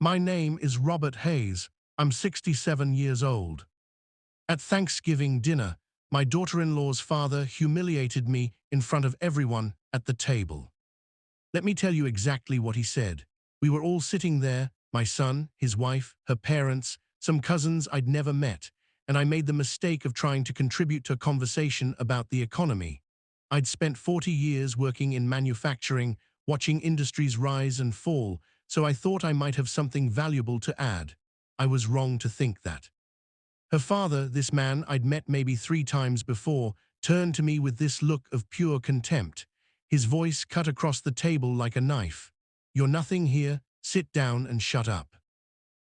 My name is Robert Hayes. I'm 67 years old. At Thanksgiving dinner, my daughter-in-law's father humiliated me in front of everyone at the table. Let me tell you exactly what he said. We were all sitting there, my son, his wife, her parents, some cousins I'd never met, and I made the mistake of trying to contribute to a conversation about the economy. I'd spent 40 years working in manufacturing, watching industries rise and fall, so I thought I might have something valuable to add. I was wrong to think that. Her father, this man I'd met maybe 3 times before, turned to me with this look of pure contempt. His voice cut across the table like a knife. "You're nothing here, sit down and shut up."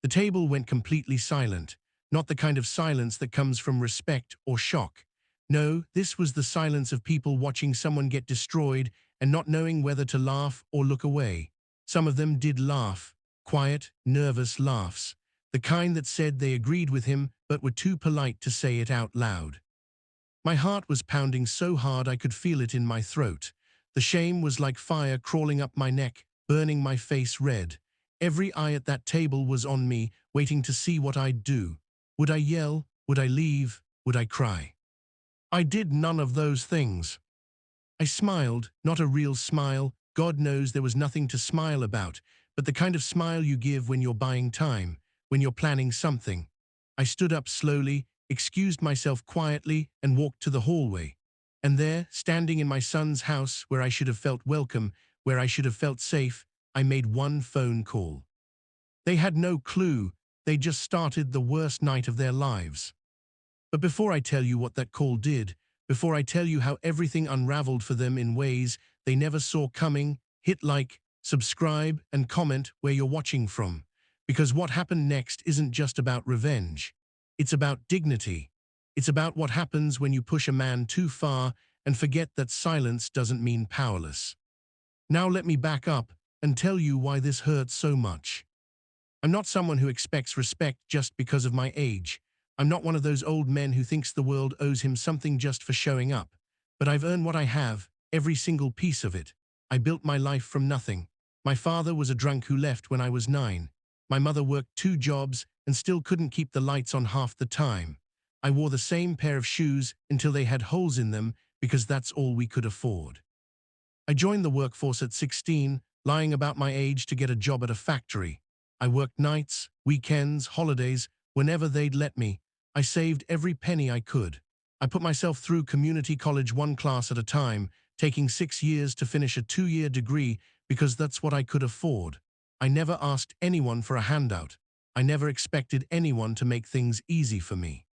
The table went completely silent, not the kind of silence that comes from respect or shock. No, this was the silence of people watching someone get destroyed and not knowing whether to laugh or look away. Some of them did laugh, quiet, nervous laughs, the kind that said they agreed with him but were too polite to say it out loud. My heart was pounding so hard I could feel it in my throat. The shame was like fire crawling up my neck, burning my face red. Every eye at that table was on me, waiting to see what I'd do. Would I yell? Would I leave? Would I cry? I did none of those things. I smiled, not a real smile. God knows there was nothing to smile about, but the kind of smile you give when you're buying time, when you're planning something. I stood up slowly, excused myself quietly, and walked to the hallway. And there, standing in my son's house, where I should have felt welcome, where I should have felt safe, I made one phone call. They had no clue. They just started the worst night of their lives. But before I tell you what that call did, before I tell you how everything unraveled for them in ways they never saw coming, hit like, subscribe, and comment where you're watching from. Because what happened next isn't just about revenge. It's about dignity. It's about what happens when you push a man too far and forget that silence doesn't mean powerless. Now let me back up and tell you why this hurts so much. I'm not someone who expects respect just because of my age. I'm not one of those old men who thinks the world owes him something just for showing up. But I've earned what I have, every single piece of it. I built my life from nothing. My father was a drunk who left when I was 9. My mother worked 2 jobs and still couldn't keep the lights on half the time. I wore the same pair of shoes until they had holes in them because that's all we could afford. I joined the workforce at 16, lying about my age to get a job at a factory. I worked nights, weekends, holidays, whenever they'd let me. I saved every penny I could. I put myself through community college 1 class at a time, taking 6 years to finish a 2-year degree because that's what I could afford. I never asked anyone for a handout. I never expected anyone to make things easy for me.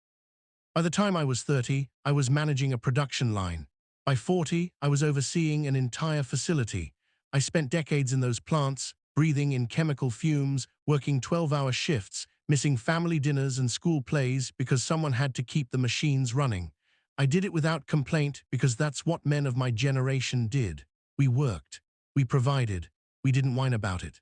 By the time I was 30, I was managing a production line. By 40, I was overseeing an entire facility. I spent decades in those plants, breathing in chemical fumes, working 12-hour shifts, missing family dinners and school plays because someone had to keep the machines running. I did it without complaint because that's what men of my generation did. We worked. We provided. We didn't whine about it.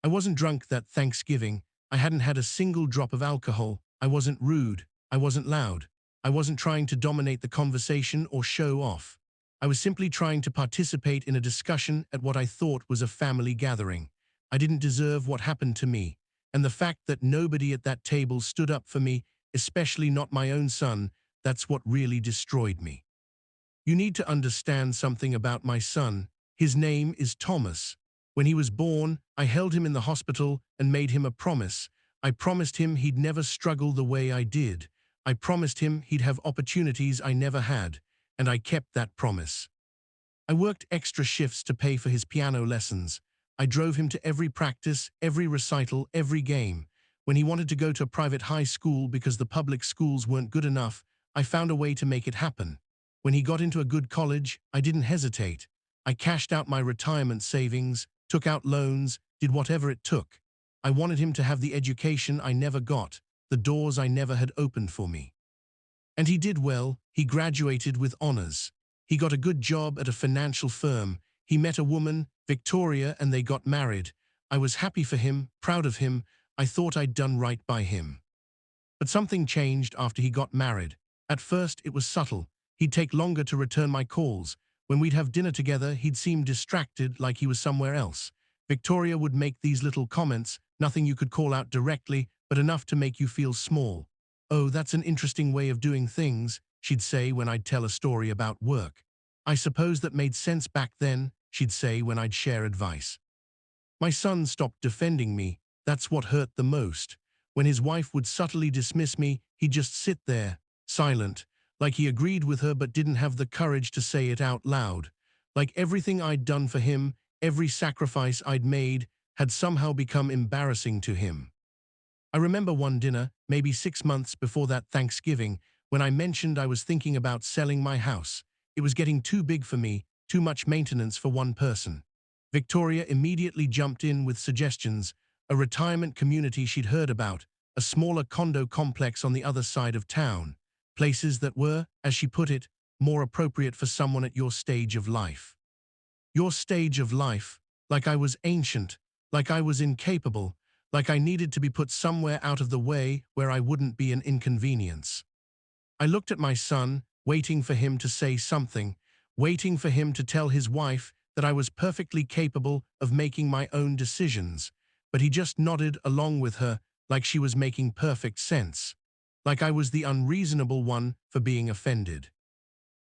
I wasn't drunk that Thanksgiving. I hadn't had a single drop of alcohol. I wasn't rude. I wasn't loud. I wasn't trying to dominate the conversation or show off. I was simply trying to participate in a discussion at what I thought was a family gathering. I didn't deserve what happened to me, and the fact that nobody at that table stood up for me, especially not my own son, that's what really destroyed me. You need to understand something about my son. His name is Thomas. When he was born, I held him in the hospital and made him a promise. I promised him he'd never struggle the way I did. I promised him he'd have opportunities I never had, and I kept that promise. I worked extra shifts to pay for his piano lessons. I drove him to every practice, every recital, every game. When he wanted to go to a private high school because the public schools weren't good enough, I found a way to make it happen. When he got into a good college, I didn't hesitate. I cashed out my retirement savings, took out loans, did whatever it took. I wanted him to have the education I never got, the doors I never had opened for me. And he did well. He graduated with honors. He got a good job at a financial firm. He met a woman, Victoria, and they got married. I was happy for him, proud of him. I thought I'd done right by him. But something changed after he got married. At first, it was subtle. He'd take longer to return my calls. When we'd have dinner together, he'd seem distracted, like he was somewhere else. Victoria would make these little comments, nothing you could call out directly, but enough to make you feel small. "Oh, that's an interesting way of doing things," she'd say when I'd tell a story about work. "I suppose that made sense back then," she'd say when I'd share advice. My son stopped defending me. That's what hurt the most. When his wife would subtly dismiss me, he'd just sit there, silent, like he agreed with her but didn't have the courage to say it out loud. Like everything I'd done for him, every sacrifice I'd made, had somehow become embarrassing to him. I remember one dinner, maybe 6 months before that Thanksgiving, when I mentioned I was thinking about selling my house. It was getting too big for me, too much maintenance for one person. Victoria immediately jumped in with suggestions: a retirement community she'd heard about, a smaller condo complex on the other side of town, places that were, as she put it, more appropriate for someone at your stage of life. Your stage of life, like I was ancient, like I was incapable, like I needed to be put somewhere out of the way where I wouldn't be an inconvenience. I looked at my son, waiting for him to say something, waiting for him to tell his wife that I was perfectly capable of making my own decisions, but he just nodded along with her like she was making perfect sense, like I was the unreasonable one for being offended.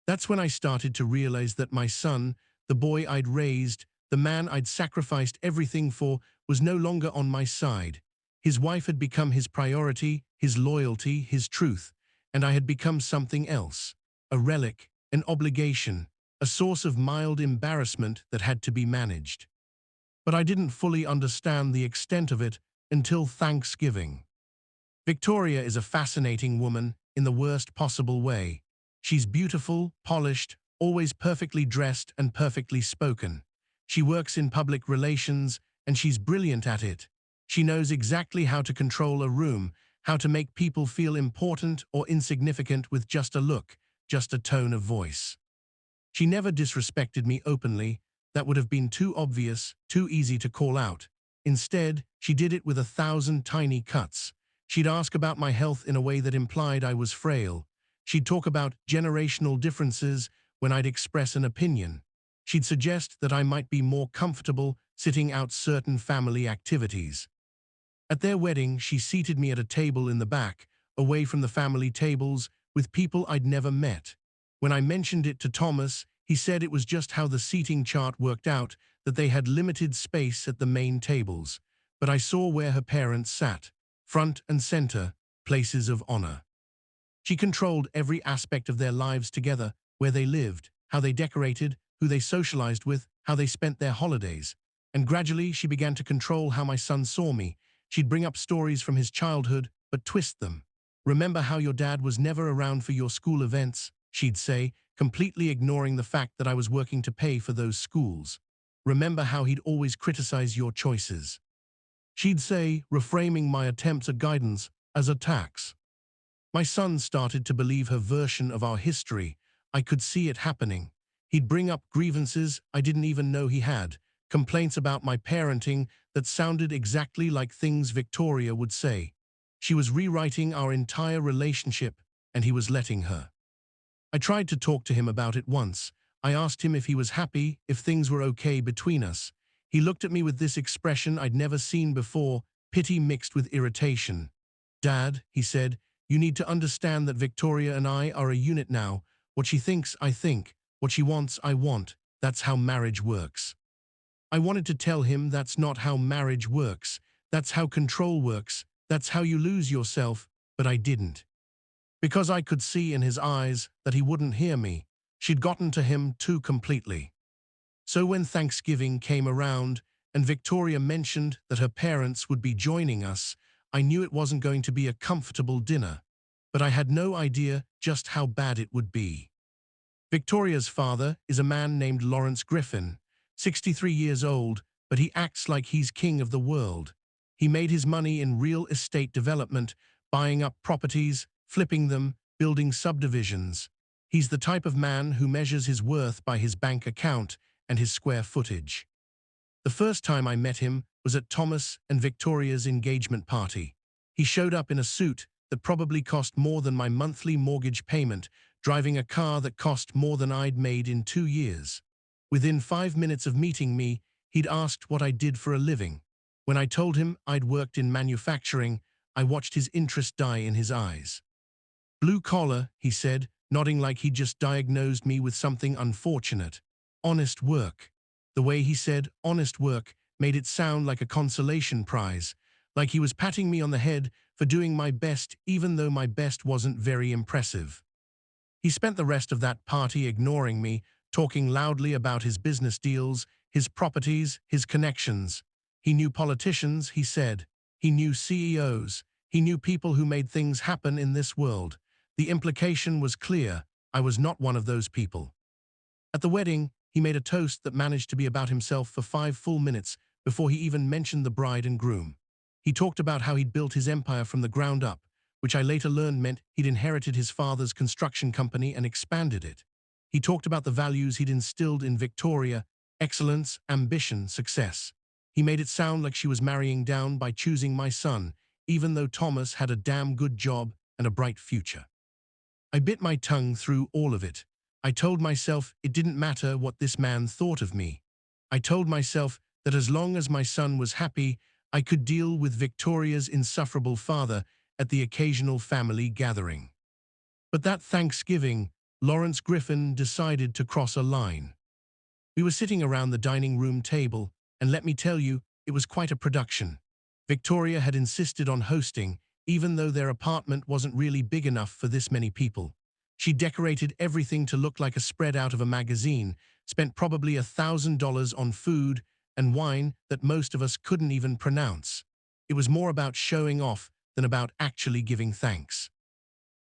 That's when I started to realize that my son, the boy I'd raised, the man I'd sacrificed everything for, was no longer on my side. His wife had become his priority, his loyalty, his truth, and I had become something else, a relic, an obligation, a source of mild embarrassment that had to be managed. But I didn't fully understand the extent of it until Thanksgiving. Victoria is a fascinating woman in the worst possible way. She's beautiful, polished, always perfectly dressed and perfectly spoken. She works in public relations, and she's brilliant at it. She knows exactly how to control a room, how to make people feel important or insignificant with just a look, just a tone of voice. She never disrespected me openly. That would have been too obvious, too easy to call out. Instead, she did it with 1,000 tiny cuts. She'd ask about my health in a way that implied I was frail. She'd talk about generational differences when I'd express an opinion. She'd suggest that I might be more comfortable sitting out certain family activities. At their wedding, she seated me at a table in the back, away from the family tables, with people I'd never met. When I mentioned it to Thomas, he said it was just how the seating chart worked out, that they had limited space at the main tables. But I saw where her parents sat, front and center, places of honor. She controlled every aspect of their lives together, where they lived, how they decorated, who they socialized with, how they spent their holidays. And gradually she began to control how my son saw me. She'd bring up stories from his childhood, but twist them. "Remember how your dad was never around for your school events?" she'd say, completely ignoring the fact that I was working to pay for those schools. "Remember how he'd always criticize your choices?" She'd say, reframing my attempts at guidance as attacks. My son started to believe her version of our history. I could see it happening. He'd bring up grievances I didn't even know he had, complaints about my parenting that sounded exactly like things Victoria would say. She was rewriting our entire relationship, and he was letting her. I tried to talk to him about it once. I asked him if he was happy, if things were okay between us. He looked at me with this expression I'd never seen before, pity mixed with irritation. "Dad," he said, "you need to understand that Victoria and I are a unit now. What she thinks, I think. What she wants, I want. That's how marriage works." I wanted to tell him that's not how marriage works. That's how control works. That's how you lose yourself, but I didn't. Because I could see in his eyes that he wouldn't hear me. She'd gotten to him too completely. So when Thanksgiving came around and Victoria mentioned that her parents would be joining us, I knew it wasn't going to be a comfortable dinner, but I had no idea just how bad it would be. Victoria's father is a man named Lawrence Griffin, 63 years old, but he acts like he's king of the world. He made his money in real estate development, buying up properties, flipping them, building subdivisions. He's the type of man who measures his worth by his bank account and his square footage. The first time I met him was at Thomas and Victoria's engagement party. He showed up in a suit that probably cost more than my monthly mortgage payment, driving a car that cost more than I'd made in 2 years. Within 5 minutes of meeting me, He'd asked what I did for a living. When I told him I'd worked in manufacturing, I watched his interest die in his eyes. Blue collar, he said, nodding like he'd just diagnosed me with something unfortunate. Honest work. The way he said honest work made it sound like a consolation prize, like he was patting me on the head for doing my best even though my best wasn't very impressive. He spent the rest of that party ignoring me, talking loudly about his business deals, his properties, his connections. He knew politicians, he said. He knew CEOs. He knew people who made things happen in this world. The implication was clear. I was not one of those people. At the wedding, he made a toast that managed to be about himself for 5 full minutes before he even mentioned the bride and groom. He talked about how he'd built his empire from the ground up, which I later learned meant he'd inherited his father's construction company and expanded it. He talked about the values he'd instilled in Victoria: excellence, ambition, success. He made it sound like she was marrying down by choosing my son, even though Thomas had a damn good job and a bright future. I bit my tongue through all of it. I told myself it didn't matter what this man thought of me. I told myself that as long as my son was happy, I could deal with Victoria's insufferable father at the occasional family gathering. But that Thanksgiving, Lawrence Griffin decided to cross a line. We were sitting around the dining room table, and let me tell you, it was quite a production. Victoria had insisted on hosting, even though their apartment wasn't really big enough for this many people. She decorated everything to look like a spread out of a magazine, spent probably $1,000 on food and wine that most of us couldn't even pronounce. It was more about showing off than about actually giving thanks.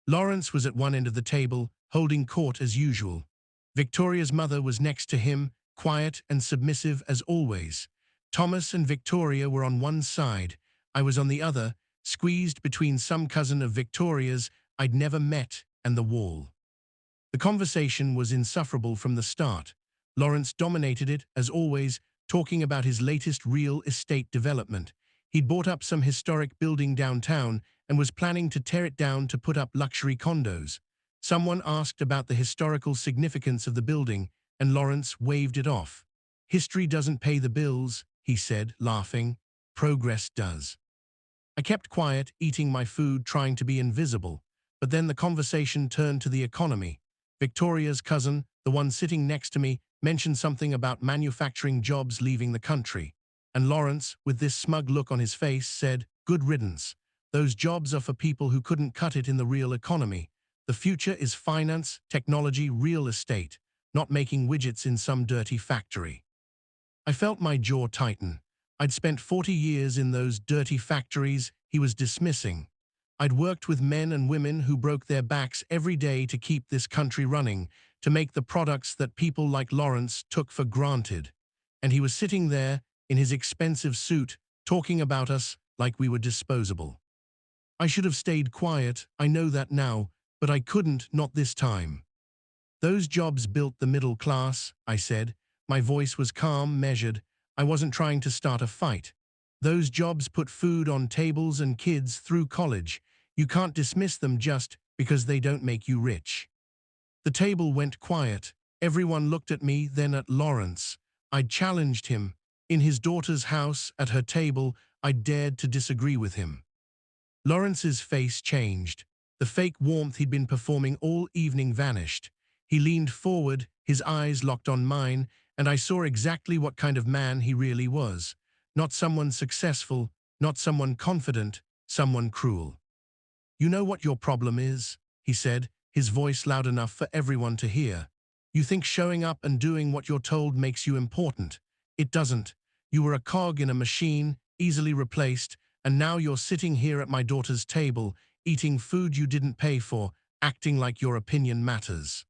Lawrence was at one end of the table, holding court as usual. Victoria's mother was next to him, quiet and submissive as always. Thomas and Victoria were on one side. I was on the other, squeezed between some cousin of Victoria's I'd never met and the wall. The conversation was insufferable from the start. Lawrence dominated it, as always, talking about his latest real estate development. He'd bought up some historic building downtown and was planning to tear it down to put up luxury condos. Someone asked about the historical significance of the building, and Lawrence waved it off. "History doesn't pay the bills," he said, laughing. "Progress does." I kept quiet, eating my food, trying to be invisible. But then the conversation turned to the economy. Victoria's cousin, the one sitting next to me, mentioned something about manufacturing jobs leaving the country. And Lawrence, with this smug look on his face, said, "Good riddance. Those jobs are for people who couldn't cut it in the real economy. The future is finance, technology, real estate, not making widgets in some dirty factory." I felt my jaw tighten. I'd spent 40 years in those dirty factories he was dismissing. I'd worked with men and women who broke their backs every day to keep this country running, to make the products that people like Lawrence took for granted. And he was sitting there, in his expensive suit, talking about us like we were disposable. I should have stayed quiet, I know that now, but I couldn't, not this time. "Those jobs built the middle class," I said. My voice was calm, measured. I wasn't trying to start a fight. "Those jobs put food on tables and kids through college. You can't dismiss them just because they don't make you rich." The table went quiet. Everyone looked at me, then at Lawrence. I'd challenged him. In his daughter's house, at her table, I dared to disagree with him. Lawrence's face changed. The fake warmth he'd been performing all evening vanished. He leaned forward, his eyes locked on mine, and I saw exactly what kind of man he really was. Not someone successful, not someone confident, someone cruel. "You know what your problem is?" he said, his voice loud enough for everyone to hear. "You think showing up and doing what you're told makes you important. It doesn't. You were a cog in a machine, easily replaced, and now you're sitting here at my daughter's table, eating food you didn't pay for, acting like your opinion matters."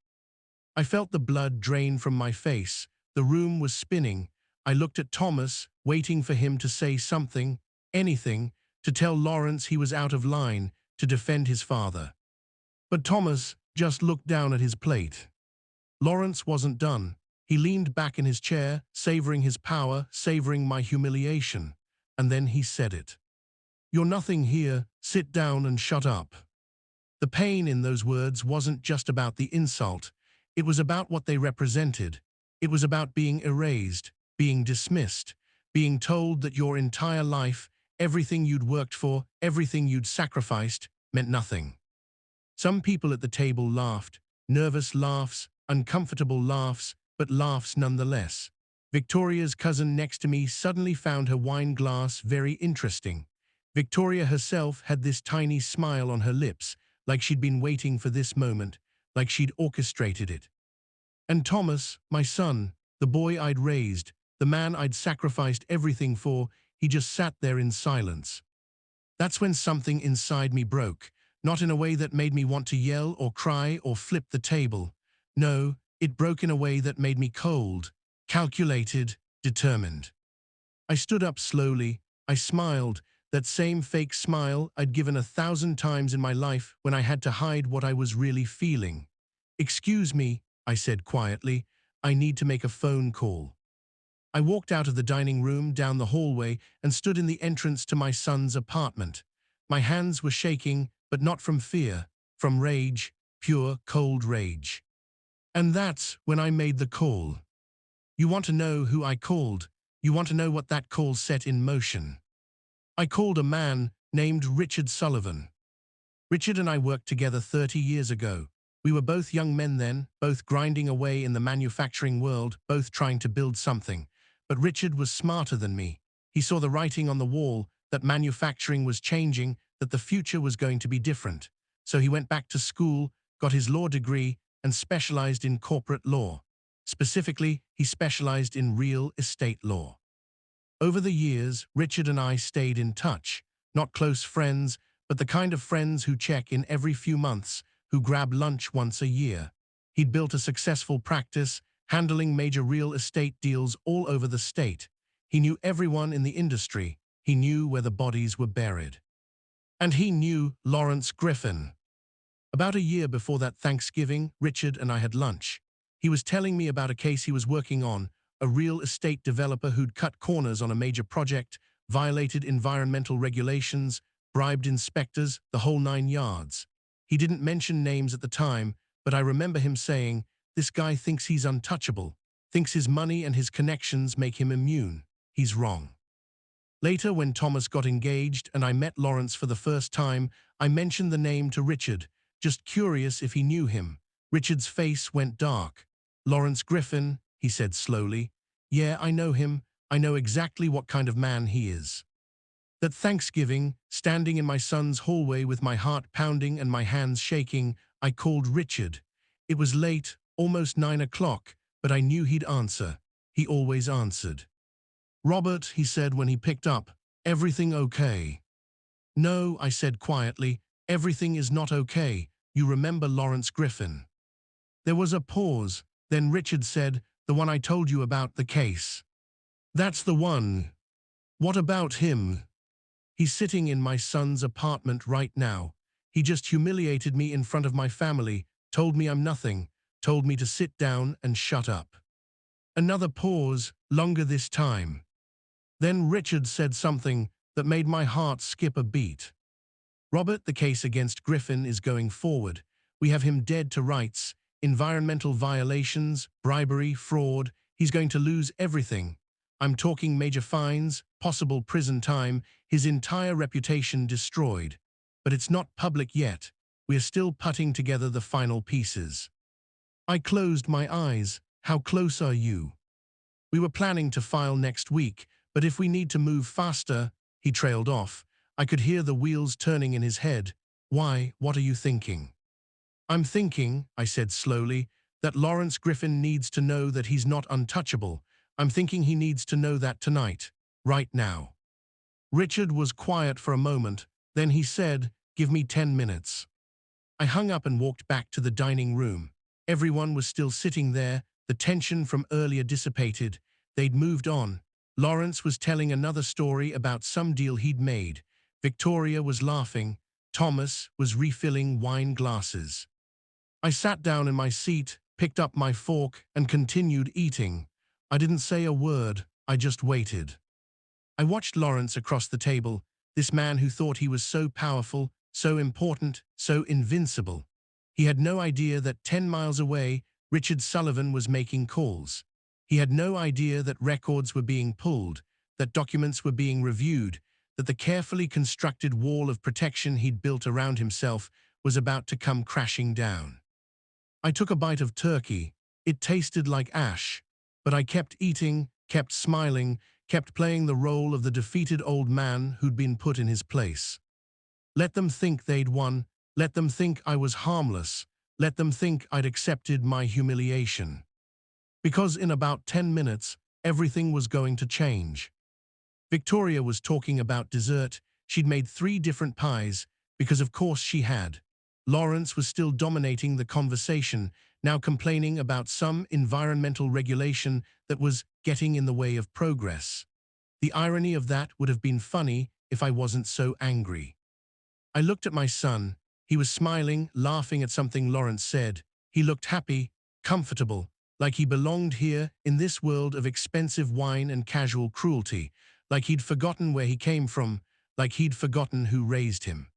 I felt the blood drain from my face. The room was spinning. I looked at Thomas, waiting for him to say something, anything, to tell Lawrence he was out of line, to defend his father. But Thomas just looked down at his plate. Lawrence wasn't done. He leaned back in his chair, savoring his power, savoring my humiliation. And then he said it. "You're nothing here. Sit down and shut up." The pain in those words wasn't just about the insult. It was about what they represented. It was about being erased, being dismissed, being told that your entire life, everything you'd worked for, everything you'd sacrificed, meant nothing. Some people at the table laughed, nervous laughs, uncomfortable laughs, but laughs nonetheless. Victoria's cousin next to me suddenly found her wine glass very interesting. Victoria herself had this tiny smile on her lips, like she'd been waiting for this moment, like she'd orchestrated it. And Thomas, my son, the boy I'd raised, the man I'd sacrificed everything for, he just sat there in silence. That's when something inside me broke, not in a way that made me want to yell or cry or flip the table. No, it broke in a way that made me cold, calculated, determined. I stood up slowly. I smiled, that same fake smile I'd given 1,000 times in my life when I had to hide what I was really feeling. "Excuse me," I said quietly, "I need to make a phone call." I walked out of the dining room, down the hallway, and stood in the entrance to my son's apartment. My hands were shaking, but not from fear, from rage, pure, cold rage. And that's when I made the call. You want to know who I called? You want to know what that call set in motion? I called a man named Richard Sullivan. Richard and I worked together 30 years ago. We were both young men then, both grinding away in the manufacturing world, both trying to build something. But Richard was smarter than me. He saw the writing on the wall, that manufacturing was changing, that the future was going to be different. So he went back to school, got his law degree, and specialized in corporate law. Specifically, he specialized in real estate law. Over the years, Richard and I stayed in touch, not close friends, but the kind of friends who check in every few months, who grab lunch once a year. He'd built a successful practice, handling major real estate deals all over the state. He knew everyone in the industry. He knew where the bodies were buried. And he knew Lawrence Griffin. About a year before that Thanksgiving, Richard and I had lunch. He was telling me about a case he was working on, a real estate developer who'd cut corners on a major project, violated environmental regulations, bribed inspectors, the whole 9 yards. He didn't mention names at the time, but I remember him saying, "This guy thinks he's untouchable, thinks his money and his connections make him immune. He's wrong." Later, when Thomas got engaged and I met Lawrence for the first time, I mentioned the name to Richard, just curious if he knew him. Richard's face went dark. "Lawrence Griffin," he said slowly. "Yeah, I know him. I know exactly what kind of man he is." That Thanksgiving, standing in my son's hallway with my heart pounding and my hands shaking, I called Richard. It was late, almost 9 o'clock, but I knew he'd answer. He always answered. "Robert," he said when he picked up, "everything okay?" "No," I said quietly, "everything is not okay. You remember Lawrence Griffin?" There was a pause. Then Richard said, "The one I told you about, the case." "That's the one. What about him?" "He's sitting in my son's apartment right now. He just humiliated me in front of my family, told me I'm nothing, told me to sit down and shut up." Another pause, longer this time. Then Richard said something that made my heart skip a beat. "Robert, the case against Griffin is going forward. We have him dead to rights, environmental violations, bribery, fraud. He's going to lose everything. I'm talking major fines, possible prison time, his entire reputation destroyed. But it's not public yet. We're still putting together the final pieces." I closed my eyes. "How close are you?" "We were planning to file next week, but if we need to move faster," he trailed off. I could hear the wheels turning in his head. "Why, what are you thinking?" "I'm thinking," I said slowly, "that Lawrence Griffin needs to know that he's not untouchable. I'm thinking he needs to know that tonight, right now." Richard was quiet for a moment, then he said, "Give me 10 minutes." I hung up and walked back to the dining room. Everyone was still sitting there, the tension from earlier dissipated. They'd moved on. Lawrence was telling another story about some deal he'd made. Victoria was laughing. Thomas was refilling wine glasses. I sat down in my seat, picked up my fork, and continued eating. I didn't say a word, I just waited. I watched Lawrence across the table, this man who thought he was so powerful, so important, so invincible. He had no idea that 10 miles away, Richard Sullivan was making calls. He had no idea that records were being pulled, that documents were being reviewed, that the carefully constructed wall of protection he'd built around himself was about to come crashing down. I took a bite of turkey. It tasted like ash, but I kept eating, kept smiling, kept playing the role of the defeated old man who'd been put in his place. Let them think they'd won. Let them think I was harmless. Let them think I'd accepted my humiliation. Because in about 10 minutes, everything was going to change. Victoria was talking about dessert. She'd made 3 different pies, because of course she had. Lawrence was still dominating the conversation, now complaining about some environmental regulation that was getting in the way of progress. The irony of that would have been funny if I wasn't so angry. I looked at my son. He was smiling, laughing at something Lawrence said. He looked happy, comfortable, like he belonged here in this world of expensive wine and casual cruelty, like he'd forgotten where he came from, like he'd forgotten who raised him.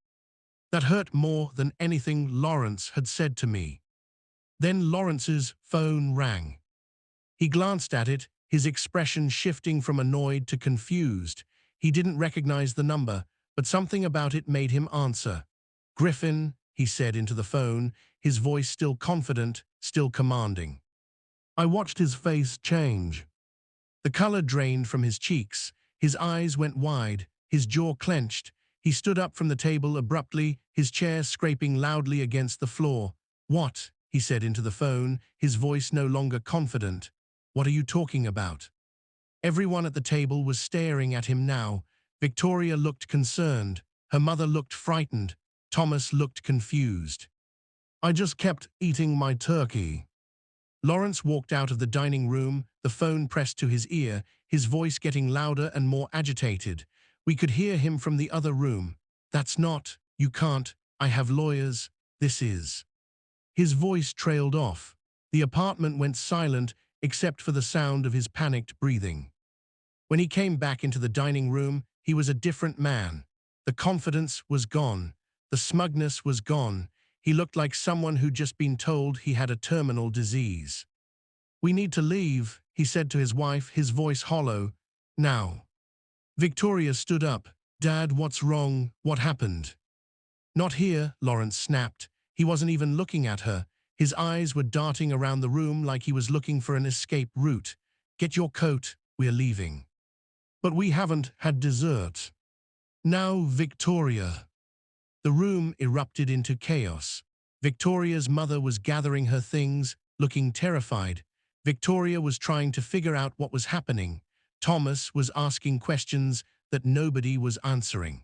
That hurt more than anything Lawrence had said to me. Then Lawrence's phone rang. He glanced at it, his expression shifting from annoyed to confused. He didn't recognize the number, but something about it made him answer. "Griffin," he said into the phone, his voice still confident, still commanding. I watched his face change. The color drained from his cheeks, his eyes went wide, his jaw clenched. He stood up from the table abruptly, his chair scraping loudly against the floor. "What?" he said into the phone, his voice no longer confident. "What are you talking about?" Everyone at the table was staring at him now. Victoria looked concerned. Her mother looked frightened. Thomas looked confused. "I just kept eating my turkey." Lawrence walked out of the dining room, the phone pressed to his ear, his voice getting louder and more agitated. We could hear him from the other room. "That's not, you can't, I have lawyers, this is." His voice trailed off. The apartment went silent except for the sound of his panicked breathing. When he came back into the dining room, he was a different man. The confidence was gone. The smugness was gone. He looked like someone who'd just been told he had a terminal disease. "We need to leave," he said to his wife, his voice hollow. "Now." Victoria stood up. "Dad, what's wrong? What happened?" "Not here," Lawrence snapped. He wasn't even looking at her. His eyes were darting around the room like he was looking for an escape route. "Get your coat, we're leaving." "But we haven't had dessert." "Now, Victoria." The room erupted into chaos. Victoria's mother was gathering her things, looking terrified. Victoria was trying to figure out what was happening. Thomas was asking questions that nobody was answering.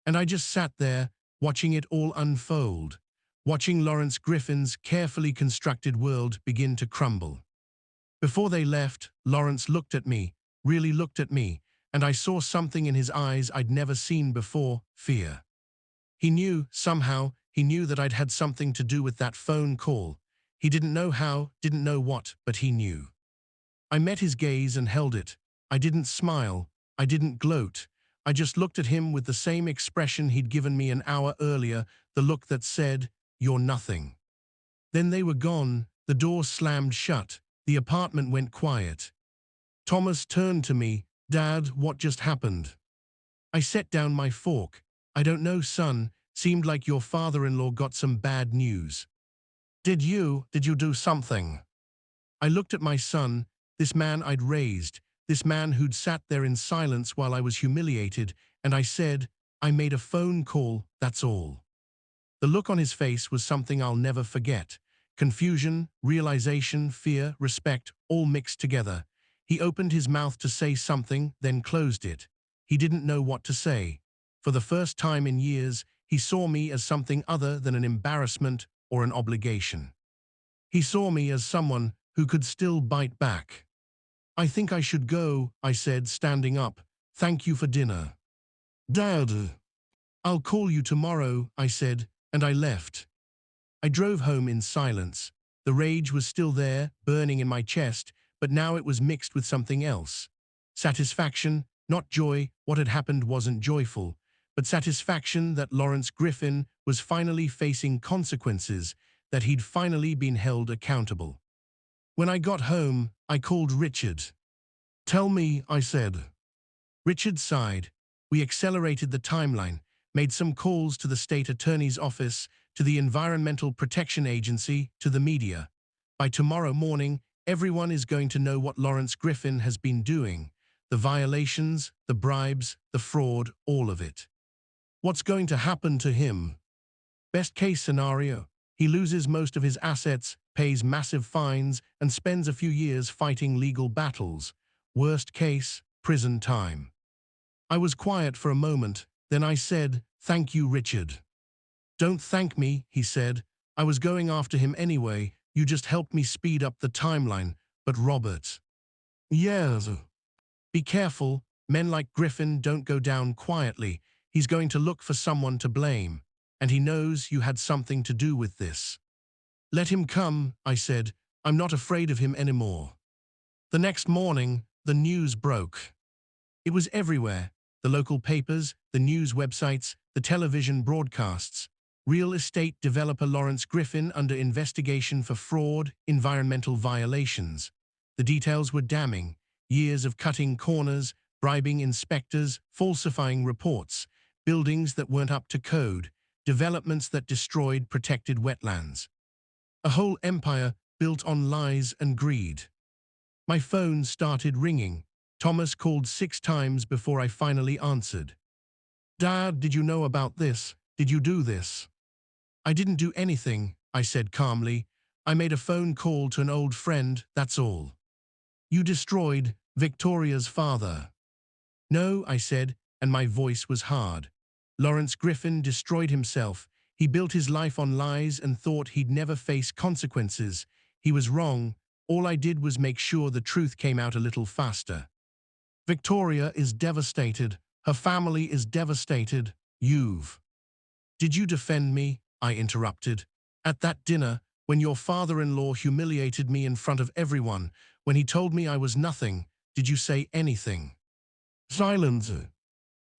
And I just sat there, watching it all unfold, watching Lawrence Griffin's carefully constructed world begin to crumble. Before they left, Lawrence looked at me, really looked at me, and I saw something in his eyes I'd never seen before: fear. He knew, somehow, he knew that I'd had something to do with that phone call. He didn't know how, didn't know what, but he knew. I met his gaze and held it. I didn't smile. I didn't gloat. I just looked at him with the same expression he'd given me an hour earlier, the look that said, "You're nothing." Then they were gone. The door slammed shut. The apartment went quiet. Thomas turned to me. "Dad, what just happened?" I set down my fork. "I don't know, son. Seemed like your father-in-law got some bad news." Did you do something?" I looked at my son, this man I'd raised, this man who'd sat there in silence while I was humiliated, and I said, "I made a phone call, that's all." The look on his face was something I'll never forget. Confusion, realization, fear, respect, all mixed together. He opened his mouth to say something, then closed it. He didn't know what to say. For the first time in years, he saw me as something other than an embarrassment or an obligation. He saw me as someone who could still bite back. "I think I should go," I said, standing up. "Thank you for dinner." "Dad." "I'll call you tomorrow," I said, and I left. I drove home in silence. The rage was still there, burning in my chest, but now it was mixed with something else. Satisfaction, not joy. What had happened wasn't joyful, but satisfaction that Lawrence Griffin was finally facing consequences, that he'd finally been held accountable. When I got home, I called Richard. Tell me, I said. Richard sighed. We accelerated the timeline, made some calls to the state attorney's office, to the Environmental Protection Agency, to the media. By tomorrow morning, everyone is going to know what Lawrence Griffin has been doing. The violations, the bribes, the fraud, all of it. What's going to happen to him? Best case scenario, he loses most of his assets, pays massive fines, and spends a few years fighting legal battles. Worst case, prison time. I was quiet for a moment, then I said, "Thank you, Richard." "Don't thank me," he said. "I was going after him anyway. You just helped me speed up the timeline." "But Robert." "Yes." "Be careful. Men like Griffin don't go down quietly. He's going to look for someone to blame. And he knows you had something to do with this." "Let him come," I said. "I'm not afraid of him anymore." The next morning, the news broke. It was everywhere. The local papers, the news websites, the television broadcasts. Real estate developer Lawrence Griffin under investigation for fraud, environmental violations. The details were damning. Years of cutting corners, bribing inspectors, falsifying reports, buildings that weren't up to code, developments that destroyed protected wetlands. A whole empire built on lies and greed. My phone started ringing. Thomas called 6 times before I finally answered. "Dad, did you know about this? Did you do this?" "I didn't do anything," I said calmly. "I made a phone call to an old friend, that's all." "You destroyed Victoria's father." "No," I said, and my voice was hard. "Lawrence Griffin destroyed himself. He built his life on lies and thought he'd never face consequences. He was wrong. All I did was make sure the truth came out a little faster." "Victoria is devastated. Her family is devastated. You've—" "Did you defend me?" I interrupted. "At that dinner, when your father-in-law humiliated me in front of everyone, when he told me I was nothing, did you say anything?" "Silence."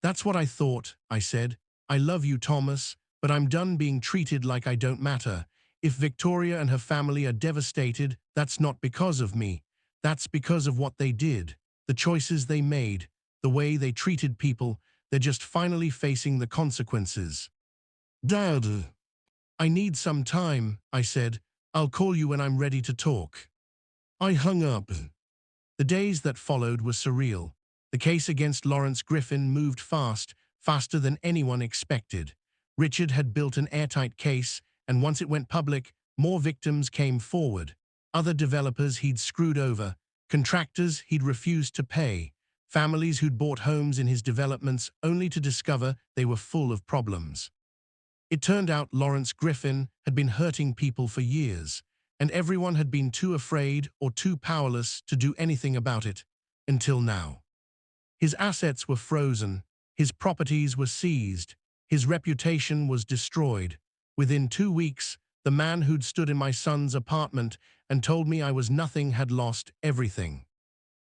"That's what I thought," I said. "I love you, Thomas, but I'm done being treated like I don't matter. If Victoria and her family are devastated, that's not because of me. That's because of what they did. The choices they made, the way they treated people. They're just finally facing the consequences." "Dad." "I need some time," I said. "I'll call you when I'm ready to talk." I hung up. The days that followed were surreal. The case against Lawrence Griffin moved fast, faster than anyone expected. Richard had built an airtight case, and once it went public, more victims came forward. Other developers he'd screwed over, contractors he'd refused to pay, families who'd bought homes in his developments only to discover they were full of problems. It turned out Lawrence Griffin had been hurting people for years, and everyone had been too afraid or too powerless to do anything about it, until now. His assets were frozen, his properties were seized, his reputation was destroyed. Within 2 weeks, the man who'd stood in my son's apartment and told me I was nothing had lost everything.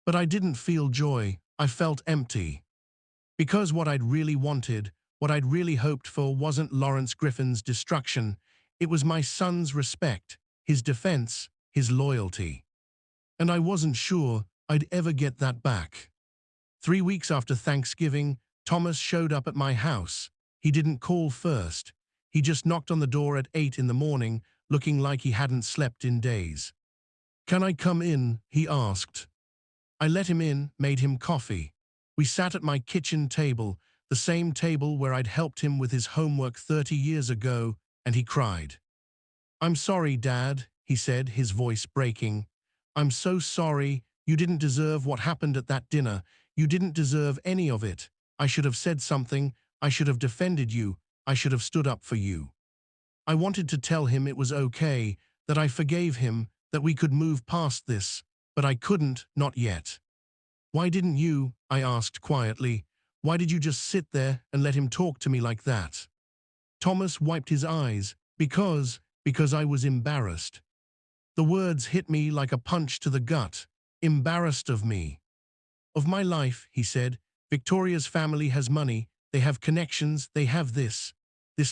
But I didn't feel joy, I felt empty. Because what I'd really wanted, what I'd really hoped for wasn't Lawrence Griffin's destruction, it was my son's respect, his defense, his loyalty. And I wasn't sure I'd ever get that back. 3 weeks after Thanksgiving, Thomas showed up at my house. He didn't call first. He just knocked on the door at 8 in the morning, looking like he hadn't slept in days. "Can I come in?" he asked. I let him in, made him coffee. We sat at my kitchen table, the same table where I'd helped him with his homework 30 years ago, and he cried. "I'm sorry, Dad," he said, his voice breaking. "I'm so sorry. You didn't deserve what happened at that dinner. You didn't deserve any of it. I should have said something. I should have defended you. I should have stood up for you." I wanted to tell him it was okay, that I forgave him, that we could move past this, but I couldn't, not yet. "Why didn't you?" I asked quietly. "Why did you just sit there and let him talk to me like that?" Thomas wiped his eyes. Because I was embarrassed." The words hit me like a punch to the gut. "Embarrassed of me." "Of my life," he said. "Victoria's family has money, they have connections, they have this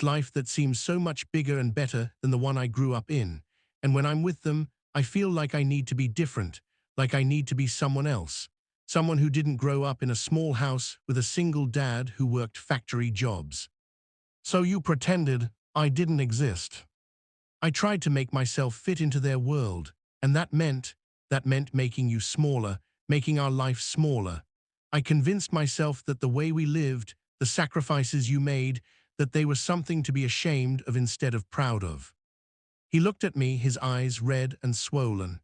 life that seems so much bigger and better than the one I grew up in. And when I'm with them, I feel like I need to be different, like I need to be someone else. Someone who didn't grow up in a small house with a single dad who worked factory jobs. So you pretended I didn't exist. I tried to make myself fit into their world, and that meant making you smaller, making our life smaller. I convinced myself that the way we lived, the sacrifices you made, that they were something to be ashamed of instead of proud of. He looked at me, his eyes red and swollen.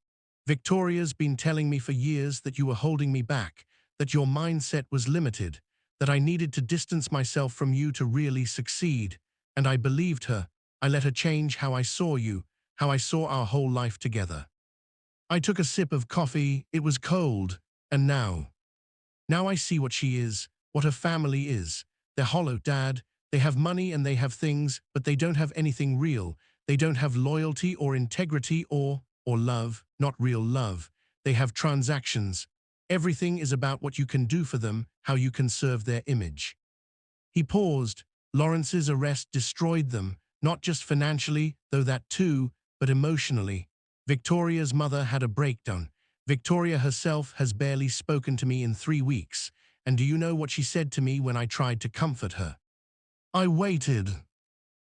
Victoria's been telling me for years that you were holding me back, that your mindset was limited, that I needed to distance myself from you to really succeed. And I believed her. I let her change how I saw you, how I saw our whole life together. I took a sip of coffee, it was cold, and now I see what she is, what her family is. They're hollow, Dad. They have money and they have things, but they don't have anything real. They don't have loyalty or integrity or love, not real love. They have transactions. Everything is about what you can do for them, how you can serve their image. He paused. Lawrence's arrest destroyed them, not just financially, though that too, but emotionally. Victoria's mother had a breakdown. Victoria herself has barely spoken to me in 3 weeks. And do you know what she said to me when I tried to comfort her? I waited.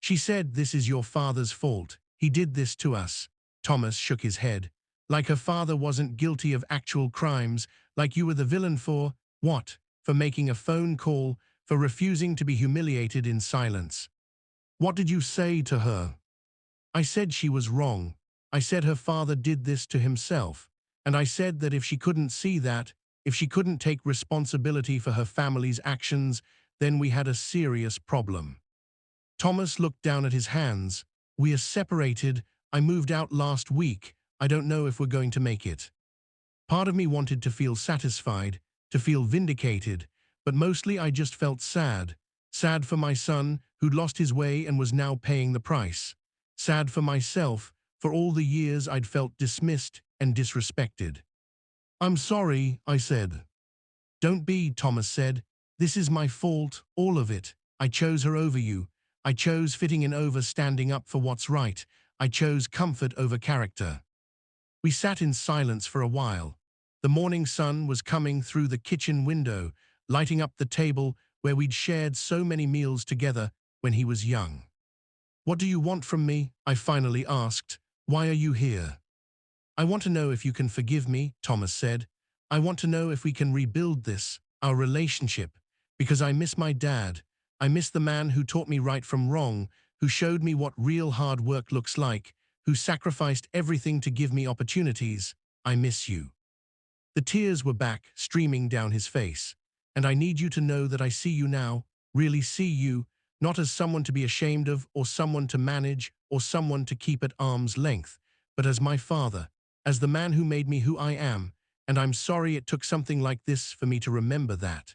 She said, "This is your father's fault. He did this to us." Thomas shook his head. Like her father wasn't guilty of actual crimes, like you were the villain for, what? For making a phone call, for refusing to be humiliated in silence. What did you say to her? I said she was wrong. I said her father did this to himself. And I said that if she couldn't see that, if she couldn't take responsibility for her family's actions, then we had a serious problem. Thomas looked down at his hands. We are separated. I moved out last week. I don't know if we're going to make it. Part of me wanted to feel satisfied, to feel vindicated, but mostly I just felt sad. Sad for my son, who'd lost his way and was now paying the price. Sad for myself, for all the years I'd felt dismissed and disrespected. I'm sorry, I said. Don't be, Thomas said. This is my fault, all of it. I chose her over you. I chose fitting in over standing up for what's right. I chose comfort over character. We sat in silence for a while. The morning sun was coming through the kitchen window, lighting up the table where we'd shared so many meals together when he was young. What do you want from me? I finally asked. Why are you here? I want to know if you can forgive me, Thomas said. I want to know if we can rebuild this, our relationship, because I miss my dad. I miss the man who taught me right from wrong, who showed me what real hard work looks like, who sacrificed everything to give me opportunities. I miss you. The tears were back, streaming down his face. And I need you to know that I see you now, really see you, not as someone to be ashamed of, or someone to manage, or someone to keep at arm's length, but as my father, as the man who made me who I am, and I'm sorry it took something like this for me to remember that.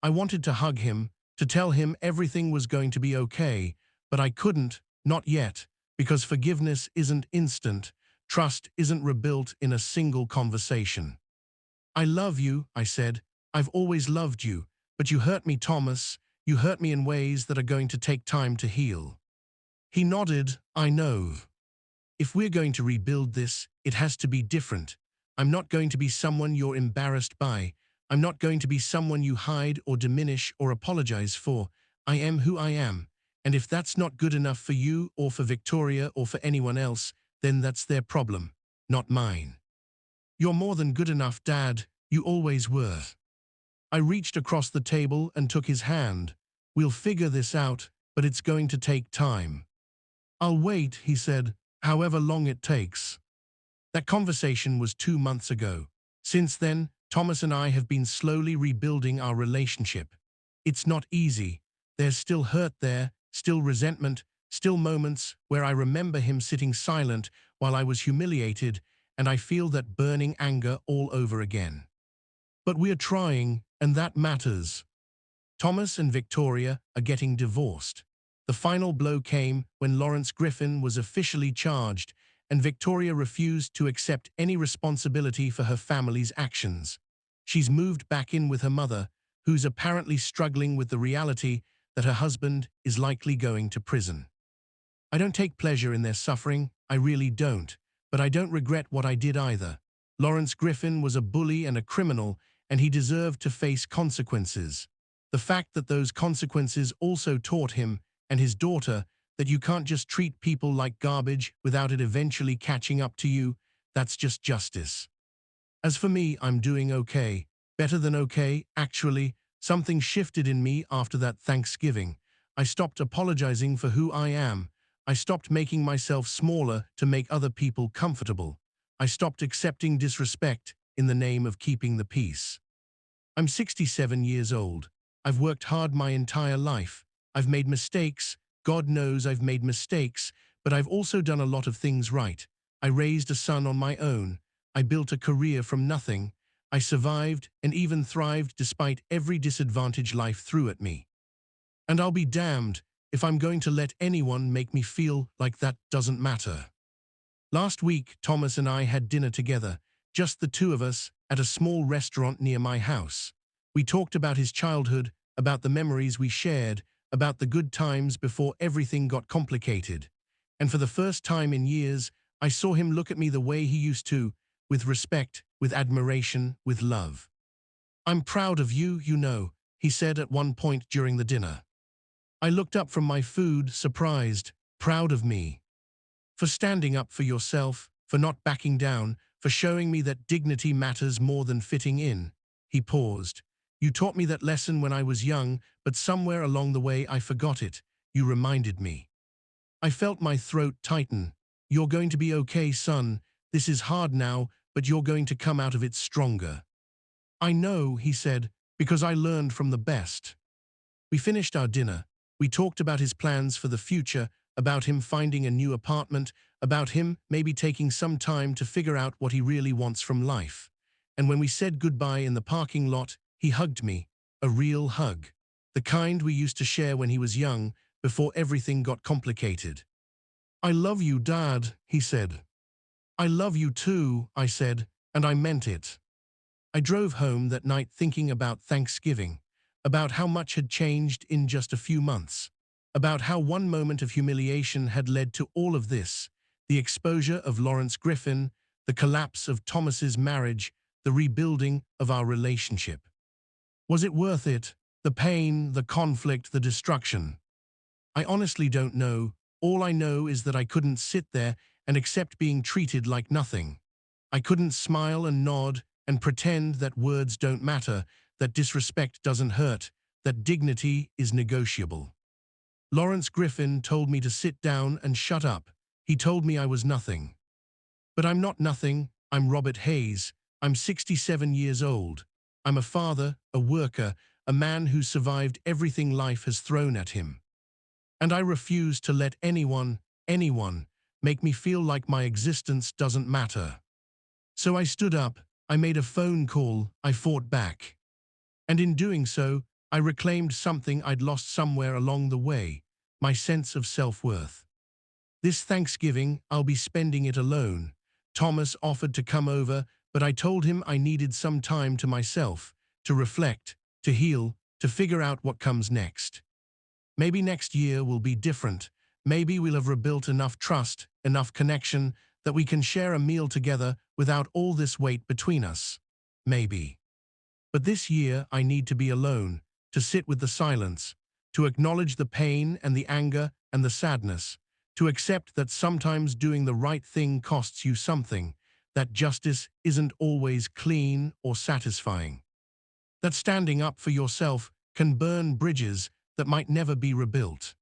I wanted to hug him, to tell him everything was going to be okay, but I couldn't, not yet, because forgiveness isn't instant, trust isn't rebuilt in a single conversation. I love you, I said. I've always loved you, but you hurt me, Thomas. You hurt me in ways that are going to take time to heal. He nodded. I know. If we're going to rebuild this, it has to be different. I'm not going to be someone you're embarrassed by. I'm not going to be someone you hide or diminish or apologize for. I am who I am. And if that's not good enough for you or for Victoria or for anyone else, then that's their problem, not mine. You're more than good enough, Dad. You always were. I reached across the table and took his hand. We'll figure this out, but it's going to take time. I'll wait, he said, however long it takes. That conversation was 2 months ago. Since then, Thomas and I have been slowly rebuilding our relationship. It's not easy. There's still hurt there, still resentment, still moments where I remember him sitting silent while I was humiliated, and I feel that burning anger all over again. But we're trying, and that matters. Thomas and Victoria are getting divorced. The final blow came when Lawrence Griffin was officially charged, and Victoria refused to accept any responsibility for her family's actions. She's moved back in with her mother, who's apparently struggling with the reality that her husband is likely going to prison. I don't take pleasure in their suffering, I really don't, but I don't regret what I did either. Lawrence Griffin was a bully and a criminal, and he deserved to face consequences. The fact that those consequences also taught him and his daughter that you can't just treat people like garbage without it eventually catching up to you, that's just justice. As for me, I'm doing okay. Better than okay, actually. Something shifted in me after that Thanksgiving. I stopped apologizing for who I am. I stopped making myself smaller to make other people comfortable. I stopped accepting disrespect in the name of keeping the peace. I'm 67 years old. I've worked hard my entire life. I've made mistakes. God knows I've made mistakes, but I've also done a lot of things right. I raised a son on my own. I built a career from nothing. I survived and even thrived despite every disadvantage life threw at me. And I'll be damned if I'm going to let anyone make me feel like that doesn't matter. Last week, Thomas and I had dinner together, just the two of us, at a small restaurant near my house. We talked about his childhood, about the memories we shared, about the good times before everything got complicated. And for the first time in years, I saw him look at me the way he used to, with respect, with admiration, with love. "I'm proud of you, you know," he said at one point during the dinner. I looked up from my food, surprised. "Proud of me? For standing up for yourself, for not backing down, for showing me that dignity matters more than fitting in." He paused. "You taught me that lesson when I was young, but somewhere along the way I forgot it. You reminded me." I felt my throat tighten. "You're going to be okay, son. This is hard now, but you're going to come out of it stronger." "I know," he said, "because I learned from the best." We finished our dinner. We talked about his plans for the future, about him finding a new apartment, about him maybe taking some time to figure out what he really wants from life. And when we said goodbye in the parking lot, he hugged me, a real hug, the kind we used to share when he was young, before everything got complicated. "I love you, Dad," he said. "I love you too," I said, and I meant it. I drove home that night thinking about Thanksgiving, about how much had changed in just a few months, about how one moment of humiliation had led to all of this, the exposure of Lawrence Griffin, the collapse of Thomas's marriage, the rebuilding of our relationship. Was it worth it? The pain, the conflict, the destruction? I honestly don't know. All I know is that I couldn't sit there and accept being treated like nothing. I couldn't smile and nod and pretend that words don't matter, that disrespect doesn't hurt, that dignity is negotiable. Lawrence Griffin told me to sit down and shut up. He told me I was nothing. But I'm not nothing. I'm Robert Hayes. I'm 67 years old. I'm a father, a worker, a man who survived everything life has thrown at him. And I refuse to let anyone, make me feel like my existence doesn't matter. So I stood up, I made a phone call, I fought back. And in doing so, I reclaimed something I'd lost somewhere along the way, my sense of self-worth. This Thanksgiving, I'll be spending it alone. Thomas offered to come over, but I told him I needed some time to myself, to reflect, to heal, to figure out what comes next. Maybe next year will be different. Maybe we'll have rebuilt enough trust, enough connection, that we can share a meal together without all this weight between us. Maybe. But this year I need to be alone, to sit with the silence, to acknowledge the pain and the anger and the sadness, to accept that sometimes doing the right thing costs you something, that justice isn't always clean or satisfying, that standing up for yourself can burn bridges that might never be rebuilt.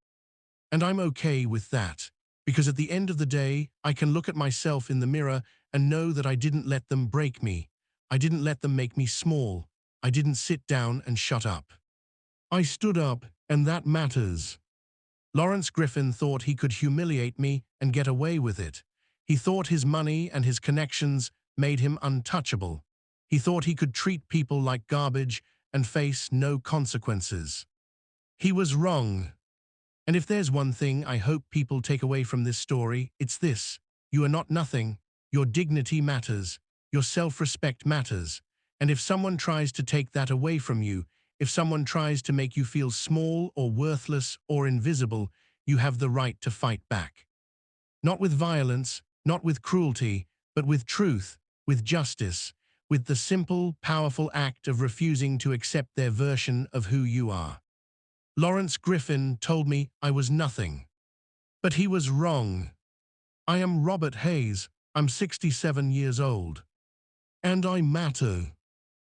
And I'm okay with that, because at the end of the day, I can look at myself in the mirror and know that I didn't let them break me. I didn't let them make me small. I didn't sit down and shut up. I stood up, and that matters. Lawrence Griffin thought he could humiliate me and get away with it. He thought his money and his connections made him untouchable. He thought he could treat people like garbage and face no consequences. He was wrong. And if there's one thing I hope people take away from this story, it's this: you are not nothing. Your dignity matters. Your self-respect matters. And if someone tries to take that away from you, if someone tries to make you feel small or worthless or invisible, you have the right to fight back. Not with violence, not with cruelty, but with truth, with justice, with the simple, powerful act of refusing to accept their version of who you are. Lawrence Griffin told me I was nothing. But he was wrong. I am Robert Hayes. I'm 67 years old. And I matter.